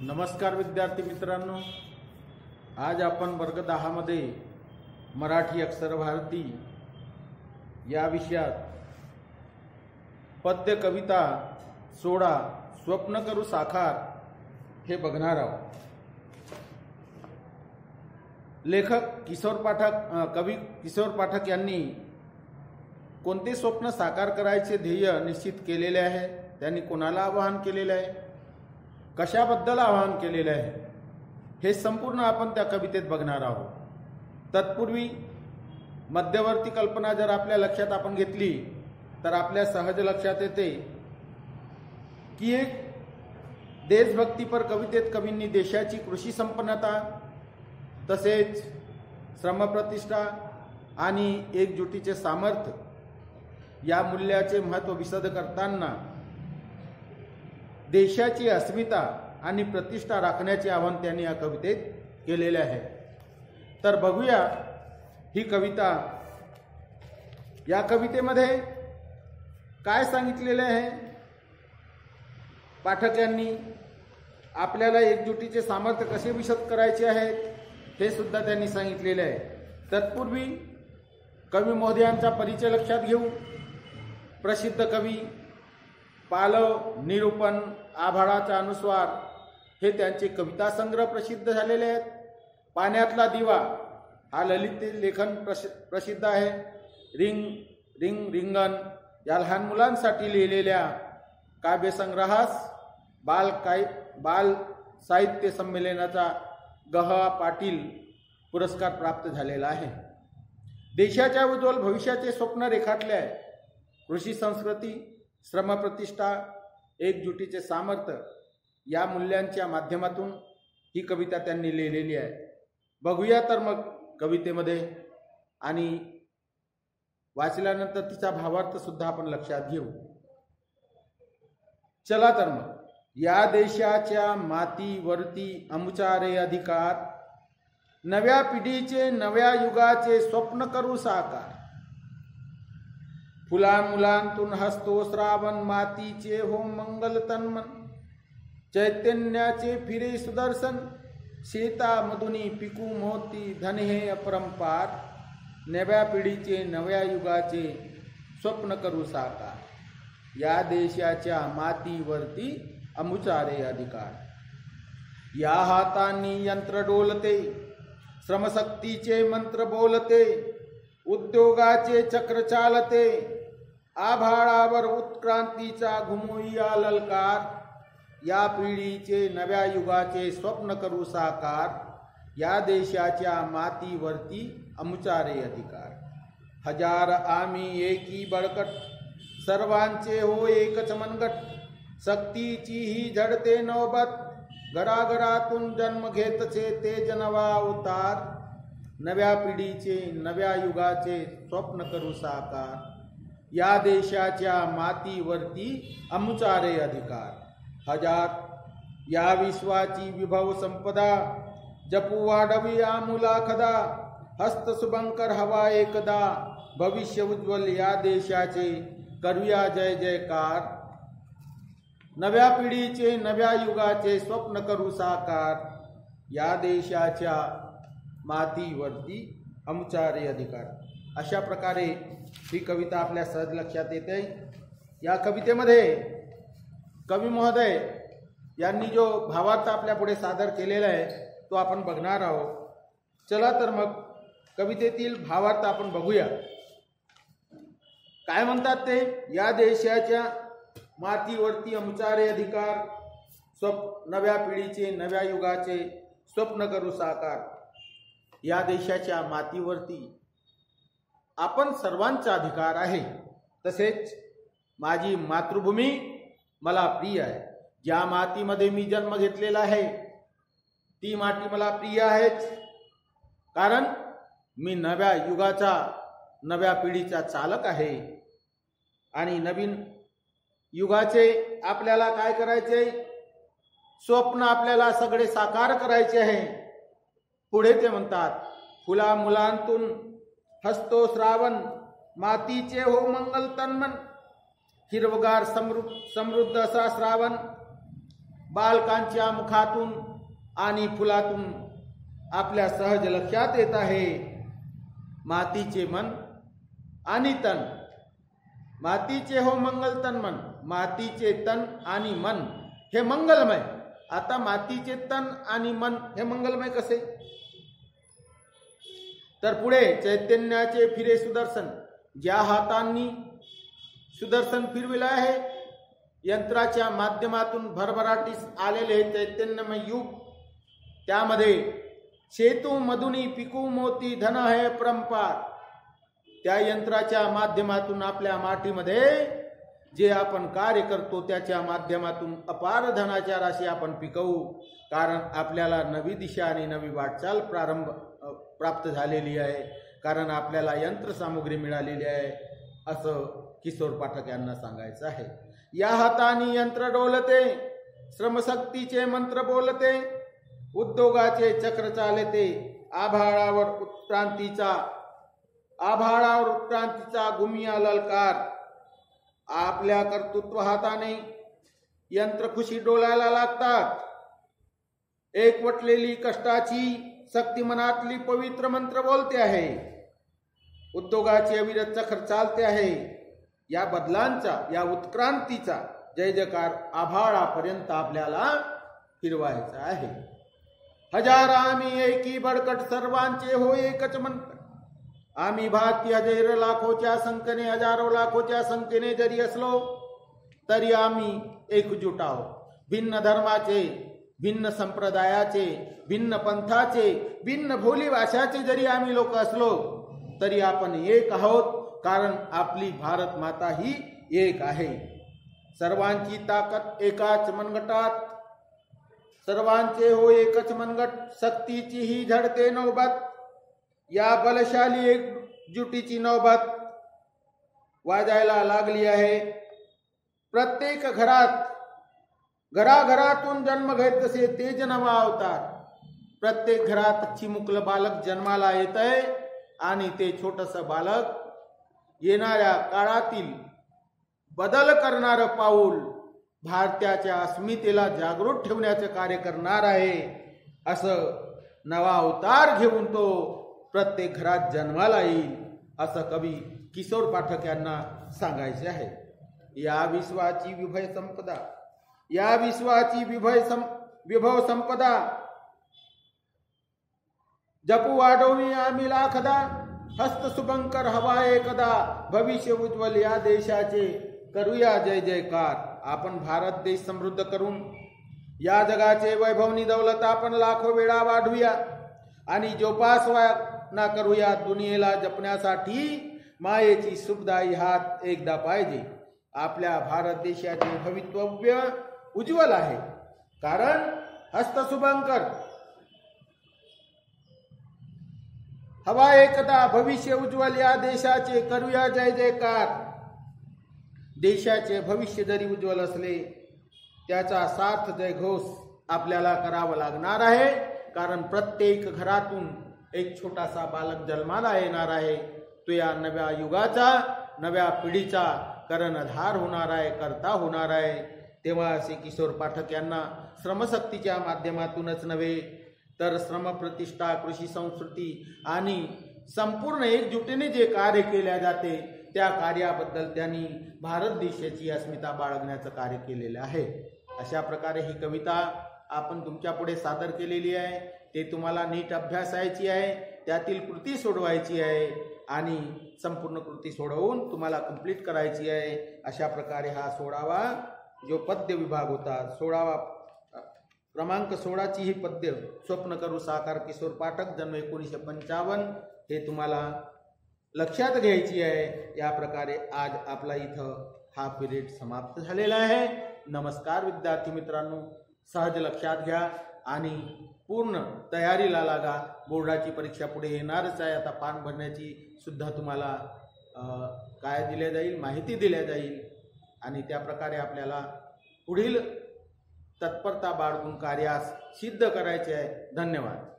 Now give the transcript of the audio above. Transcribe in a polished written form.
नमस्कार विद्यार्थी मित्रांनो, आज आपण वर्ग 10 मध्ये मराठी अक्षर भारती या विषयात पद्य कविता 16 स्वप्न करू साकार हे बघणार आहोत। लेखक कवी किशोर पाठक यांनी कोणते स्वप्न साकार करायचे ध्येय निश्चित केलेले आहे, त्यांनी कोणाला आवाहन केलेले आहे, कशाबद्दल आवाहन केलेले आहे, हे संपूर्ण आपण त्या कवितेत बघणार आहोत। तत्पूर्वी मध्यवर्ती कल्पना जर आपल्या लक्षात आपण घेतली तर आपल्या सहज लक्षात येते की एक देशभक्तीपर कवितेत कवींनी देशाची कृषी संपन्नता तसेच श्रमप्रतिष्ठा आणि एकजुटीचे सामर्थ्य या मूल्याचे महत्त्व विशद करताना देशाची अस्मिता आणि प्रतिष्ठा राखण्याचे आवाहन त्यांनी या कवितेत केलेले आहे। तर बघूया ही कविता। या कवितेमध्ये काय सांगितलेले आहे? पाठक यांनी आपल्याला एकजुटीचे सामर्थ्य कसे विशद करायचे आहे हे सुद्धा त्यांनी सांगितलेले आहे। तत्पूर्वी कवी महोदयांचा परिचय लक्षात घेऊ। प्रसिद्ध कवी पालव, निरूपण, आभाळाचा अनुस्वार हे त्यांचे कविता संग्रह प्रसिद्ध झालेले आहेत। पाण्यातला दिवा हा ललित लेखन प्रसिद्ध आहे। रिंगण या लहान मुलांसाठी लिहिलेल्या काव्यसंग्रहास बाल साहित्य संमेलनाचा ग.ह. पाटील पुरस्कार प्राप्त झालेला आहे। देशाच्या उज्ज्वल भविष्याचे स्वप्न रेखाटले आहे। कृषी संस्कृती, श्रमप्रतिष्ठा, एकजुटीचे सामर्थ्य या मूल्यांच्या माध्यमातून ही कविता त्यांनी लिहिलेली आहे। बघूया तर मग कवितेमध्ये, आणि वाचल्यानंतर तिचा भावार्थ सुद्धा आपण लक्षात घेऊ। चला तर मग। या देशाच्या मातीवरती आमचा रे अधिकार, नव्या पिढीचे नव्या युगाचे स्वप्न करू साकार। फुला मुलांतून हसतो श्रावण, मातीचे हो मंगल तन्मन, चैतन्याचे फिरे सुदर्शन, शेतामधुनी पिकू मोती धन हे अपरंपार। नव्या पिढीचे नव्या युगाचे स्वप्न करू साकार। या देशाच्या मातीवरती आमचा रे अधिकार। या हातांनी यंत्र डोलते, श्रमशक्तीचे मंत्र बोलते, उद्योगाचे चक्र चालते, आभाळावर उत्क्रांतीचा घुमूया ललकार। या पिढीचे नव्या युगाचे स्वप्न करू साकार। या देशाच्या मातीवरती आमचा रे अधिकार। हजार आम्ही एकी बळकट, सर्वांचे हो एकच मनगट, सक्तीची ही झडते नौबत, घराघरातून जन्म घेतचे तेज नवा अवतार। नव्या पिढीचे नव्या युगाचे स्वप्न करू साकार। या देशाच्या मातीवरती आमचा रे अधिकार। हजार या विश्वाची विभव संपदा, जपू वाढवी आमुला खदा, हस्त शुभंकर हवा एकदा, भविष्य उज्ज्वल या देशाचे करूया जय जयकार। नव्या पिढीचे नव्या युगाचे स्वप्न करू साकार। या देशाच्या मातीवरती आमचा रे अधिकार। अशा प्रकारे ही कविता आपल्या सहज लक्षात येते। या कवितेमध्ये कवी महोदय यांनी जो भावार्थ आपल्या पुढे सादर केलेला आहे तो आपण बघणार आहोत। चला तर मग कवितेतील भावार्थ आपण बघूया। काय म्हणतात ते? या देशाच्या मातीवरती आमचा रे अधिकार, नव्या पिढीचे नव्या युगाचे स्वप्न करू साकार। या देशाच्या मातीवरती आपण सर्वांचा अधिकार आहे, तसेच माझी मातृभूमी मला प्रिय आहे। ज्या मातीमध्ये मी जन्म घेतलेला आहे ती माती मला प्रिय आहेच, कारण मी नव्या युगाचा नव्या पिढीचा चालक आहे। आणि नवीन युगाचे आपल्याला काय करायचे? स्वप्न आपल्याला सगळे साकार करायचे आहे। पुढे ते म्हणतात, फुला मुलांतून हसतो श्रावण, मातीचे हो मंगल तन्मन, हिरवगार समृद्ध असा श्रावण, बालकांच्या मुखातून आणि फुलातून आपल्या सहज लक्षात येत आहे, मातीचे मन आणि तन, मातीचे हो मंगल तन मन, मातीचे तन आणि मन हे मंगलमय. आता मातीचे तन आणि मन हे मंगलमय कसे? तर पुढे चैतन्याचे फिरे सुदर्शन, ज्या हातांनी सुदर्शन फिरविले आहे, यंत्राच्या माध्यमातून भरभराटीस आलेले हे चैतन्यमय युग, त्यामध्ये सेतू मधुनी पिकू मोती धन है परंपार, त्या यंत्राच्या माध्यमातून आपल्या मातीमध्ये जे आपण कार्य करतो त्याच्या माध्यमातून अपार धनाच्या राशी आपण पिकवू. कारण आपल्याला नवी दिशा आणि नवी वाटचाल प्राप्त झालेली आहे, कारण आपल्याला यंत्रसामुग्री मिळालेली आहे, असं किशोर पाठक यांना सांगायचं आहे. या हाताने यंत्र डोलते, श्रमशक्तीचे मंत्र बोलते, उद्योगाचे चक्र चालते, आभाळावर उत्क्रांतीचा गुमिया ललकार. आपल्या कर्तृत्व हाताने यंत्र खुशी डोलायला लागतात. एकवटलेली कष्टाची शक्ती मनातली पवित्र मंत्र बोलते आहे, उद्योगाचे अविरत चक्र चालते आहे. या बदलांचा, या उत्क्रांतीचा जय जयकार आभाळापर्यंत आपल्याला फिरवायचा आहे. हजार आम्ही एकी बडकट, सर्वांचे हो एकच मन. आम्ही भारतीय हजार लाखोच्या संख्येने, हजारो लाखोच्या संख्येने जरी असलो तरी आम्ही एकजूट आहोत. भिन्न धर्माचे, भिन्न संप्रदायाचे, भिन्न पंथाचे, भिन्न बोली भाषाचे जरी आम्ही लोक असलो तरी आपण एक आहोत, कारण आपली भारत माता ही एक आहे. सर्वांची ताकद एकाच मनगटात, सर्वांचे हो एकच मनगट. शक्तीची ही झडते नौबत, या बलशाली एकजुटीची नौबत वाजायला लागली आहे. प्रत्येक घराघरातून जन्म घेत तसे तेज नवा अवतार. प्रत्येक घरात चिमुकलं बालक जन्माला येत आहे आणि ते छोटस बालक येणाऱ्या काळातील बदल करणारं पाऊल, भारताच्या अस्मितेला जागृत ठेवण्याचे कार्य करणार आहे. असं नवा अवतार घेऊन तो प्रत्येक घरात जन्माला येईल, असं कवी किशोर पाठक यांना सांगायचे आहे. या विश्वाची विभय संपदा, या विश्वाची विभव संपदा जपू वाढवणी आम्ही लाखदा. हस्त शुभंकर हवा एकदा, भविष्य उज्ज्वल या देशाचे करूया जय जयकार. आपण भारत देश समृद्ध करून या जगाचे वैभवनी दौलत आपण लाखो वेळा वाढवूया आणि जोपासना करूया. दुनियेला जपण्यासाठी मायेची सुखदायी हात एकदा पाहिजे. आपल्या भारत देशाचे भवितव्य उज्ज्वल आहे, कारण हस्त शुभंकर हवा एकदा, भविष्य उज्ज्वल या देशाचे करूया जय जयकार. देशाचे भविष्य जरी उज्ज्वल असले त्याचा सार्थ जयघोष आपल्याला करावा लागणार आहे, कारण प्रत्येक घरातून एक छोटासा बालक जन्माला येणार आहे. तो या नव्या युगाचा, नव्या पिढीचा कर्णधार होणार आहे, कर्ता होणार आहे. तेव्हा असे किशोर पाठक यांना श्रमशक्तीच्या माध्यमातूनच नव्हे तर श्रमप्रतिष्ठा, कृषी संस्कृती आणि संपूर्ण एकजुटीने जे कार्य केले जाते त्या कार्याबद्दल त्यांनी भारत देशाची अस्मिता बाळगण्याचं कार्य केलेलं आहे. अशा प्रकारे ही कविता आपण तुमच्या पुढे सादर केलेली आहे. ते तुम्हाला नीट अभ्यासायची आहे, त्यातील कृती सोडवायची आहे आणि संपूर्ण कृती सोडवून तुम्हाला कंप्लीट करायची आहे. अशा प्रकारे हा 16वा जो पद्य विभाग होता, 16वा क्रमांक 16ची ही पद्य स्वप्न करू साकार किशोर पाठक जन्म 1955 हे तुम्हाला लक्षात घ्यायची आहे. या प्रकारे आज आपला इथं हा पिरियड समाप्त झालेला आहे. नमस्कार विद्यार्थी मित्रांनो, सहज लक्षात घ्या आणि पूर्ण तयारीला लागा. बोर्डाची परीक्षा पुढे येणारच आहे. आता फॉर्म भरण्याची सुद्धा तुम्हाला काय दिल्या जाईल, माहिती दिल्या जाईल आणि त्या प्रकारे आपल्याला पुढील तत्परता बाळगून कार्यास सिद्ध करायचे आहे. धन्यवाद.